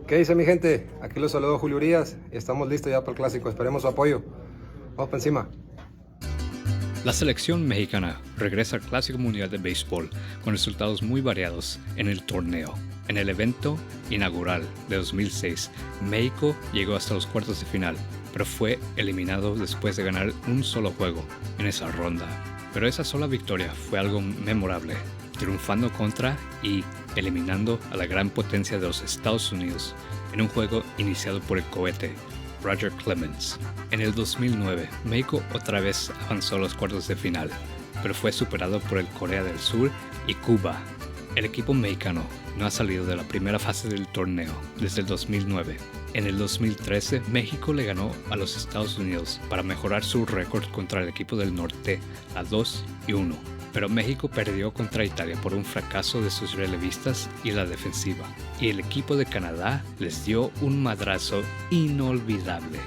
¿Qué dice mi gente? Aquí los saludo Julio Urias y estamos listos ya para el clásico. Esperemos su apoyo. Vamos para encima. La selección mexicana regresa al Clásico Mundial de Béisbol con resultados muy variados en el torneo. En el evento inaugural de 2006, México llegó hasta los cuartos de final, pero fue eliminado después de ganar un solo juego en esa ronda. Pero esa sola victoria fue algo memorable, triunfando contra y eliminando a la gran potencia de los Estados Unidos en un juego iniciado por el cohete Roger Clemens. En el 2009, México otra vez avanzó a los cuartos de final, pero fue superado por el Corea del Sur y Cuba. El equipo mexicano no ha salido de la primera fase del torneo desde el 2009. En el 2013, México le ganó a los Estados Unidos para mejorar su récord contra el equipo del norte a 2-1. Pero México perdió contra Italia por un fracaso de sus relevistas y la defensiva, y el equipo de Canadá les dio un madrazo inolvidable.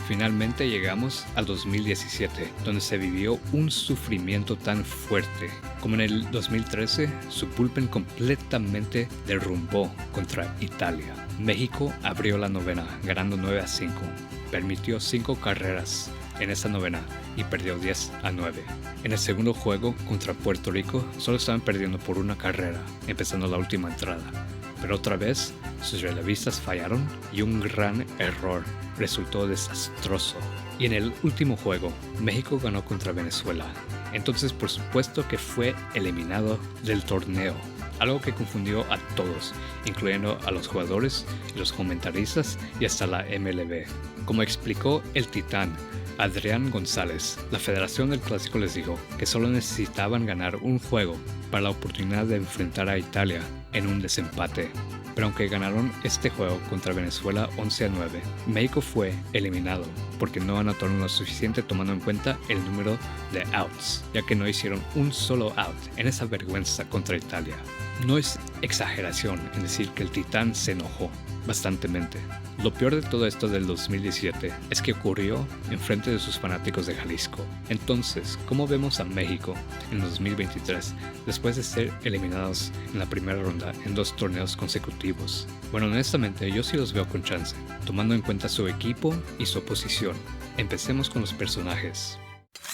Finalmente llegamos al 2017, donde se vivió un sufrimiento tan fuerte. Como en el 2013, su bullpen completamente derrumbó contra Italia. México abrió la novena, ganando 9-5. Permitió 5 carreras en esa novena y perdió 10-9. En el segundo juego contra Puerto Rico solo estaban perdiendo por una carrera, empezando la última entrada. Pero otra vez, sus relevistas fallaron y un gran error resultó desastroso. Y en el último juego, México ganó contra Venezuela. Entonces, por supuesto que fue eliminado del torneo. Algo que confundió a todos, incluyendo a los jugadores y los comentaristas y hasta la MLB. Como explicó el titán Adrián González, la Federación del Clásico les dijo que solo necesitaban ganar un juego para la oportunidad de enfrentar a Italia en un desempate. Pero aunque ganaron este juego contra Venezuela 11-9, México fue eliminado porque no anotaron lo suficiente tomando en cuenta el número de outs, ya que no hicieron un solo out en esa vergüenza contra Italia. No es exageración en decir que el titán se enojó bastantemente. Lo peor de todo esto del 2017 es que ocurrió en frente de sus fanáticos de Jalisco. Entonces, ¿cómo vemos a México en 2023 después de ser eliminados en la primera ronda en 2 torneos consecutivos? Bueno, honestamente yo sí los veo con chance, tomando en cuenta su equipo y su oposición. Empecemos con los personajes.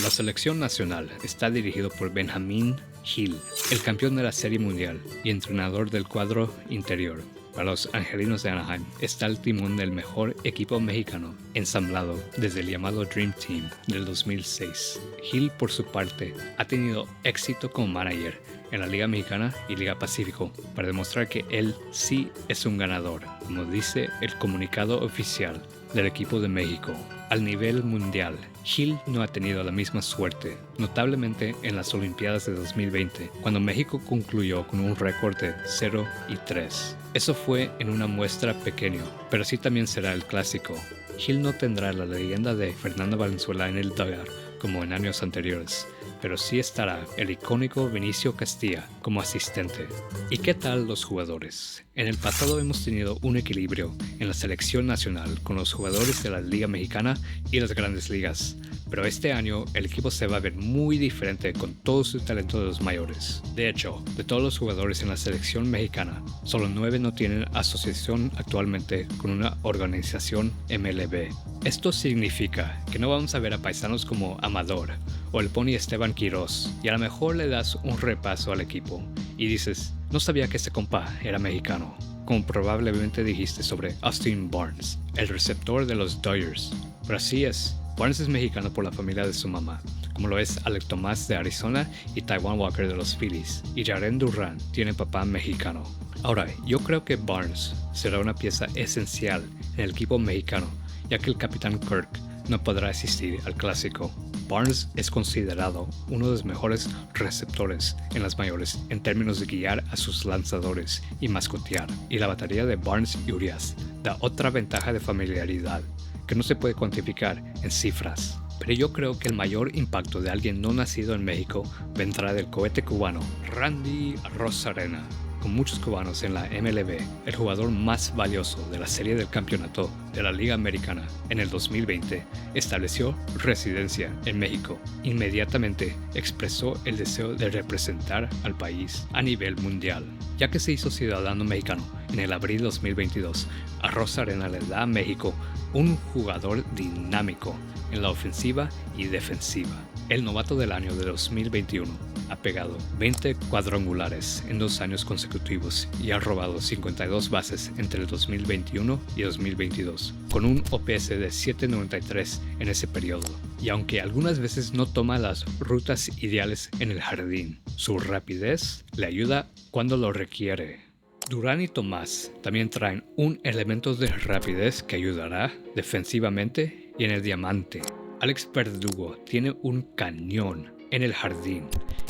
La selección nacional está dirigido por Benjamín Gil, el campeón de la Serie Mundial y entrenador del cuadro interior. Para los Angelinos de Anaheim está el timón del mejor equipo mexicano ensamblado desde el llamado Dream Team del 2006. Gil, por su parte, ha tenido éxito como manager en la Liga Mexicana y Liga Pacífico para demostrar que él sí es un ganador, como dice el comunicado oficial del equipo de México. Al nivel mundial, Gil no ha tenido la misma suerte, notablemente en las Olimpiadas de 2020, cuando México concluyó con un récord de 0-3. Eso fue en una muestra pequeña, pero así también será el clásico. Gil no tendrá la leyenda de Fernando Valenzuela en el dugout como en años anteriores, pero sí estará el icónico Vinicio Castilla como asistente. ¿Y qué tal los jugadores? En el pasado hemos tenido un equilibrio en la selección nacional con los jugadores de la Liga Mexicana y las Grandes Ligas, pero este año el equipo se va a ver muy diferente con todo su talento de los mayores. De hecho, de todos los jugadores en la selección mexicana, solo 9 no tienen asociación actualmente con una organización MLB. Esto significa que no vamos a ver a paisanos como Amador o el Pony Esteban Quiroz, y a lo mejor le das un repaso al equipo y dices, no sabía que este compa era mexicano, como probablemente dijiste sobre Austin Barnes, el receptor de los Dodgers. Pero así es, Barnes es mexicano por la familia de su mamá, como lo es Alec Tomás de Arizona y Taiwan Walker de los Phillies, y Jaren Durán tiene papá mexicano. Ahora, yo creo que Barnes será una pieza esencial en el equipo mexicano, ya que el capitán Kirk no podrá asistir al clásico. Barnes es considerado uno de los mejores receptores en las mayores en términos de guiar a sus lanzadores y mascotear, y la batería de Barnes y Urias da otra ventaja de familiaridad que no se puede cuantificar en cifras. Pero yo creo que el mayor impacto de alguien no nacido en México vendrá del cohete cubano Randy Arozarena. Con muchos cubanos en la MLB, el jugador más valioso de la serie del campeonato de la Liga Americana en el 2020 estableció residencia en México. Inmediatamente expresó el deseo de representar al país a nivel mundial. Ya que se hizo ciudadano mexicano en el abril 2022, Arroz Arena le da a México un jugador dinámico en la ofensiva y defensiva. El novato del año de 2021 ha pegado 20 cuadrangulares en 2 años consecutivos y ha robado 52 bases entre el 2021 y 2022, con un OPS de 7.93 en ese periodo. Y aunque algunas veces no toma las rutas ideales en el jardín, su rapidez le ayuda cuando lo requiere. Durán y Tomás también traen un elemento de rapidez que ayudará defensivamente y en el diamante. Alex Verdugo tiene un cañón en el jardín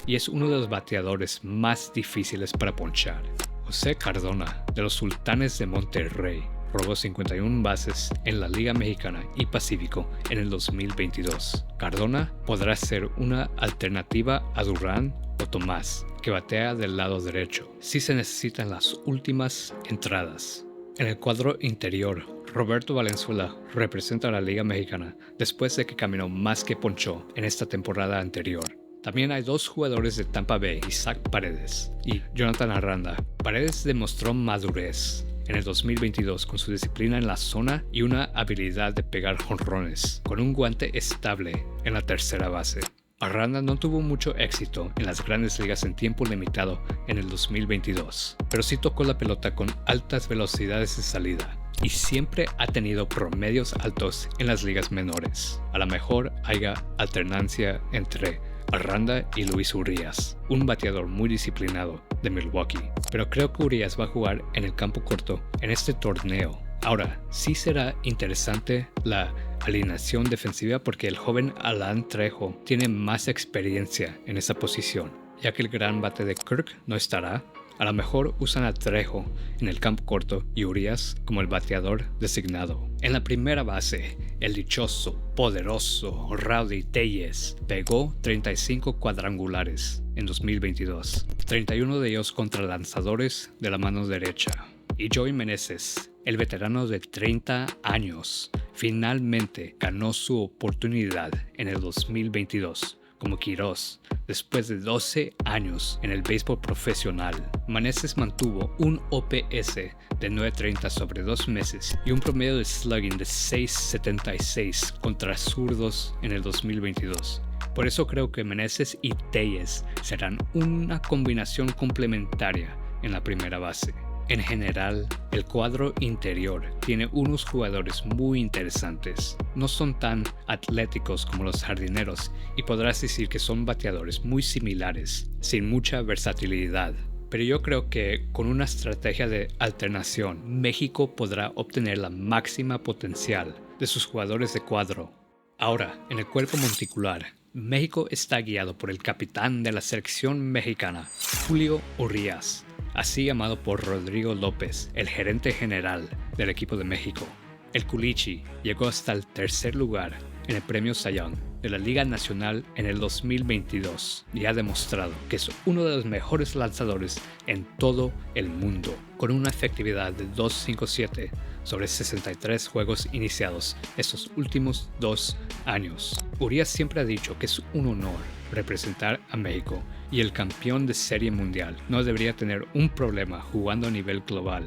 y es uno de los bateadores más difíciles para ponchar. José Cardona, de los Sultanes de Monterrey, robó 51 bases en la Liga Mexicana y Pacífico en el 2022. Cardona podrá ser una alternativa a Durán o Tomás, que batea del lado derecho, si se necesitan las últimas entradas. En el cuadro interior, Roberto Valenzuela representa a la Liga Mexicana después de que caminó más que ponchó en esta temporada anterior. También hay 2 jugadores de Tampa Bay, Isaac Paredes y Jonathan Aranda. Paredes demostró madurez en el 2022 con su disciplina en la zona y una habilidad de pegar jonrones, con un guante estable en la tercera base. Aranda no tuvo mucho éxito en las grandes ligas en tiempo limitado en el 2022, pero sí tocó la pelota con altas velocidades de salida y siempre ha tenido promedios altos en las ligas menores. A lo mejor haya alternancia entre Aranda y Luis Urias, un bateador muy disciplinado de Milwaukee, pero creo que Urias va a jugar en el campo corto en este torneo. Ahora, sí será interesante la alineación defensiva porque el joven Alan Trejo tiene más experiencia en esa posición, ya que el gran bate de Kirk no estará. A lo mejor usan a Trejo en el campo corto y Urias como el bateador designado. En la primera base, el dichoso, poderoso Rowdy Tellez pegó 35 cuadrangulares en 2022, 31 de ellos contra lanzadores de la mano derecha. Y Joey Meneses, el veterano de 30 años, finalmente ganó su oportunidad en el 2022 como Quirós, después de 12 años en el béisbol profesional. Meneses mantuvo un OPS de 9.30 sobre 2 meses y un promedio de slugging de 6.76 contra zurdos en el 2022. Por eso creo que Meneses y Tellez serán una combinación complementaria en la primera base. En general, el cuadro interior tiene unos jugadores muy interesantes. No son tan atléticos como los jardineros y podrás decir que son bateadores muy similares, sin mucha versatilidad. Pero yo creo que con una estrategia de alternación, México podrá obtener la máxima potencial de sus jugadores de cuadro. Ahora, en el cuerpo monticular, México está guiado por el capitán de la selección mexicana, Julio Urias, así llamado por Rodrigo López, el gerente general del equipo de México. El Culichi llegó hasta el 3er lugar en el premio Cy Young de la Liga Nacional en el 2022 y ha demostrado que es uno de los mejores lanzadores en todo el mundo, con una efectividad de 2.57 sobre 63 juegos iniciados estos últimos 2 años. Urias siempre ha dicho que es un honor representar a México y el campeón de Serie Mundial no debería tener un problema jugando a nivel global.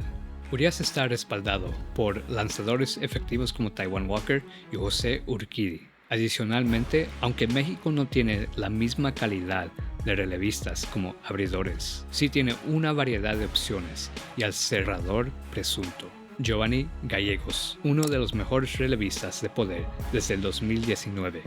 Urias está respaldado por lanzadores efectivos como Taijuan Walker y José Urquidy. Adicionalmente, aunque México no tiene la misma calidad de relevistas como abridores, sí tiene una variedad de opciones y al cerrador presunto, Giovanni Gallegos, uno de los mejores relevistas de poder desde el 2019.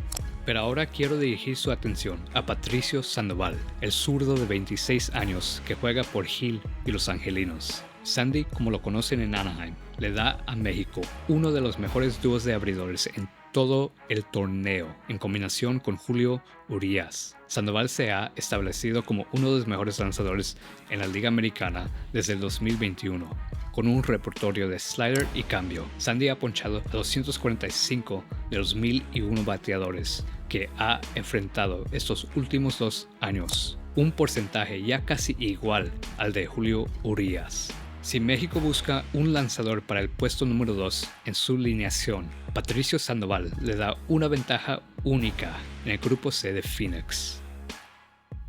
Pero ahora quiero dirigir su atención a Patricio Sandoval, el zurdo de 26 años que juega por Gil y los Angelinos. Sandy, como lo conocen en Anaheim, le da a México uno de los mejores dúos de abridores en todo el torneo, en combinación con Julio Urias. Sandoval se ha establecido como uno de los mejores lanzadores en la Liga Americana desde el 2021. Con un repertorio de slider y cambio, Sandy ha ponchado a 245 de los 1001 bateadores que ha enfrentado estos últimos 2 años, un porcentaje ya casi igual al de Julio Urias. Si México busca un lanzador para el puesto número 2 en su alineación, Patricio Sandoval le da una ventaja única en el grupo C de Phoenix.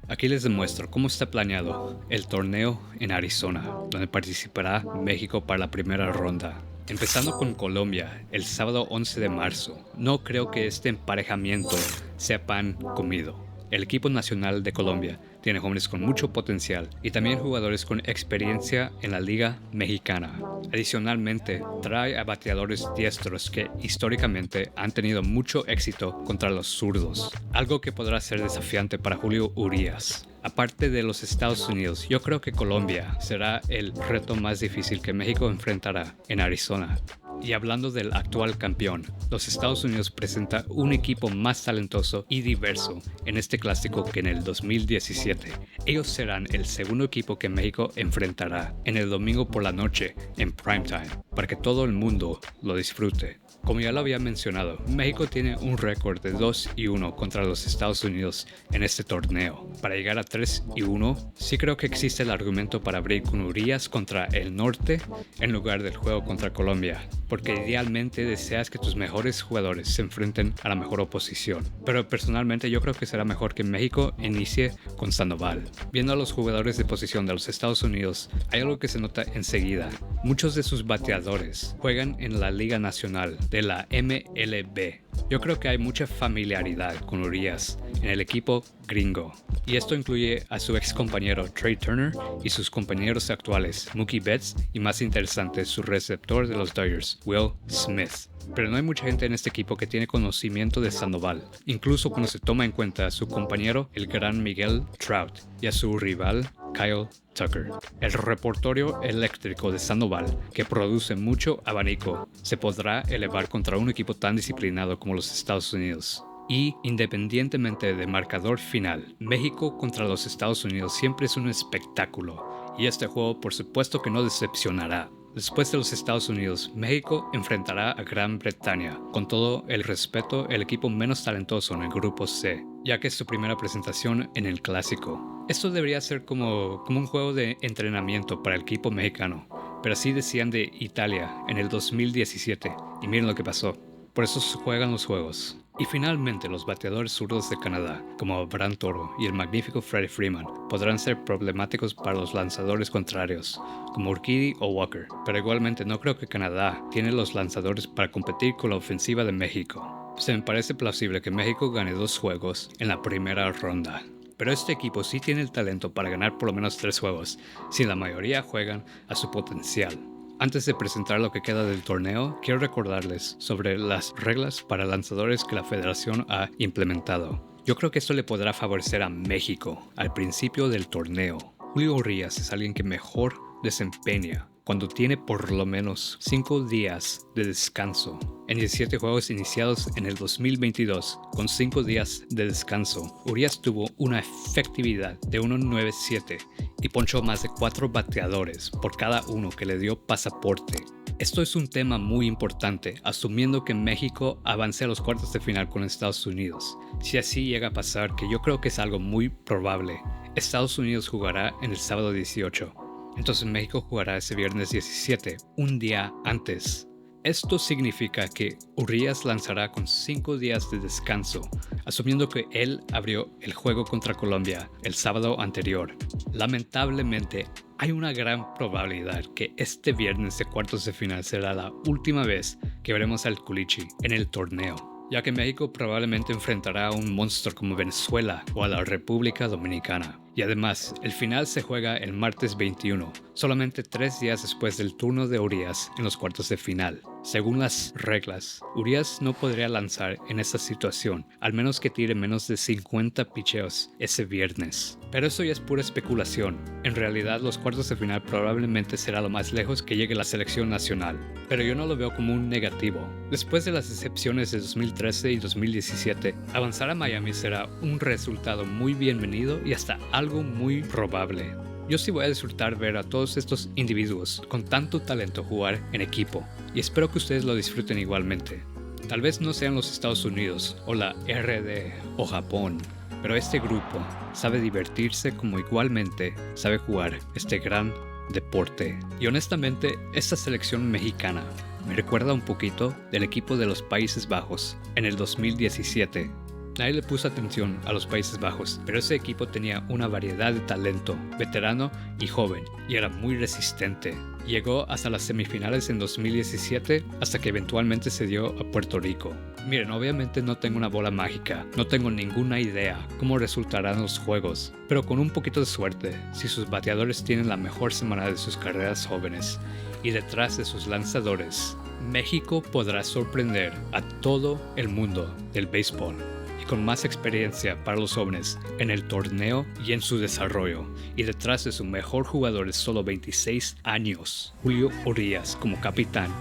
Aquí les demuestro cómo está planeado el torneo en Arizona, donde participará México para la primera ronda. Empezando con Colombia, el sábado 11 de marzo, no creo que este emparejamiento sea pan comido. El equipo nacional de Colombia tiene jóvenes con mucho potencial y también jugadores con experiencia en la Liga Mexicana. Adicionalmente, trae a bateadores diestros que históricamente han tenido mucho éxito contra los zurdos, algo que podrá ser desafiante para Julio Urías. Aparte de los Estados Unidos, yo creo que Colombia será el reto más difícil que México enfrentará en Arizona. Y hablando del actual campeón, los Estados Unidos presenta un equipo más talentoso y diverso en este clásico que en el 2017. Ellos serán el segundo equipo que México enfrentará en el domingo por la noche en primetime, para que todo el mundo lo disfrute. Como ya lo había mencionado, México tiene un récord de 2-1 contra los Estados Unidos en este torneo. Para llegar a 3-1, sí creo que existe el argumento para abrir con Urías contra el norte en lugar del juego contra Colombia, porque idealmente deseas que tus mejores jugadores se enfrenten a la mejor oposición. Pero personalmente yo creo que será mejor que México inicie con Sandoval. Viendo a los jugadores de posición de los Estados Unidos, hay algo que se nota enseguida. Muchos de sus bateadores juegan en la Liga Nacional de la MLB. Yo creo que hay mucha familiaridad con Urías en el equipo gringo, y esto incluye a su ex compañero Trey Turner y sus compañeros actuales Mookie Betts y, más interesante, su receptor de los Dodgers, Will Smith. Pero no hay mucha gente en este equipo que tiene conocimiento de Sandoval, incluso cuando se toma en cuenta a su compañero, el gran Miguel Trout, y a su rival, Kyle Tucker. El repertorio eléctrico de Sandoval, que produce mucho abanico, se podrá elevar contra un equipo tan disciplinado como los Estados Unidos. Y independientemente del marcador final, México contra los Estados Unidos siempre es un espectáculo, y este juego por supuesto que no decepcionará. Después de los Estados Unidos, México enfrentará a Gran Bretaña, con todo el respeto, el equipo menos talentoso en el grupo C, ya que es su primera presentación en el clásico. Esto debería ser como un juego de entrenamiento para el equipo mexicano, pero así decían de Italia en el 2017, y miren lo que pasó. Por eso se juegan los juegos. Y finalmente los bateadores zurdos de Canadá, como Abraham Toro y el magnífico Freddie Freeman, podrán ser problemáticos para los lanzadores contrarios, como Urquidy o Walker, pero igualmente no creo que Canadá tiene los lanzadores para competir con la ofensiva de México. Se me parece plausible que México gane 2 juegos en la primera ronda. Pero este equipo sí tiene el talento para ganar por lo menos 3 juegos, si la mayoría juegan a su potencial. Antes de presentar lo que queda del torneo, quiero recordarles sobre las reglas para lanzadores que la Federación ha implementado. Yo creo que esto le podrá favorecer a México al principio del torneo. Julio Urías es alguien que mejor desempeña cuando tiene por lo menos 5 días de descanso. En 17 juegos iniciados en el 2022, con 5 días de descanso, Urías tuvo una efectividad de 1.97 y ponchó más de 4 bateadores por cada uno que le dio pasaporte. Esto es un tema muy importante, asumiendo que México avance a los cuartos de final con Estados Unidos. Si así llega a pasar, que yo creo que es algo muy probable, Estados Unidos jugará en el sábado 18. Entonces México jugará ese viernes 17, un día antes. Esto significa que Urías lanzará con 5 días de descanso, asumiendo que él abrió el juego contra Colombia el sábado anterior. Lamentablemente, hay una gran probabilidad que este viernes de cuartos de final será la última vez que veremos al Culichi en el torneo, ya que México probablemente enfrentará a un monstruo como Venezuela o a la República Dominicana. Y además, el final se juega el martes 21, solamente 3 días después del turno de Urías en los cuartos de final. Según las reglas, Urías no podría lanzar en esta situación, al menos que tire menos de 50 picheos ese viernes. Pero eso ya es pura especulación. En realidad, los cuartos de final probablemente será lo más lejos que llegue la selección nacional. Pero yo no lo veo como un negativo. Después de las decepciones de 2013 y 2017, avanzar a Miami será un resultado muy bienvenido y hasta algo muy probable. Yo sí voy a disfrutar ver a todos estos individuos con tanto talento jugar en equipo, y espero que ustedes lo disfruten igualmente. Tal vez no sean los Estados Unidos o la RD o Japón, pero este grupo sabe divertirse como igualmente sabe jugar este gran deporte. Y honestamente, esta selección mexicana me recuerda un poquito del equipo de los Países Bajos en el 2017. Nadie le puso atención a los Países Bajos, pero ese equipo tenía una variedad de talento, veterano y joven, y era muy resistente. Llegó hasta las semifinales en 2017, hasta que eventualmente se dio a Puerto Rico. Miren, obviamente no tengo una bola mágica, no tengo ninguna idea cómo resultarán los juegos, pero con un poquito de suerte, si sus bateadores tienen la mejor semana de sus carreras jóvenes, y detrás de sus lanzadores, México podrá sorprender a todo el mundo del béisbol. Y con más experiencia para los jóvenes en el torneo y en su desarrollo, y detrás de su mejor jugador de solo 26 años, Julio Urías como capitán,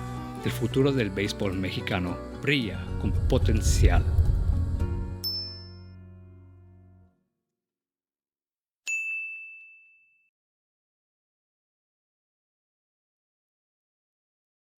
el futuro del béisbol mexicano brilla con potencial.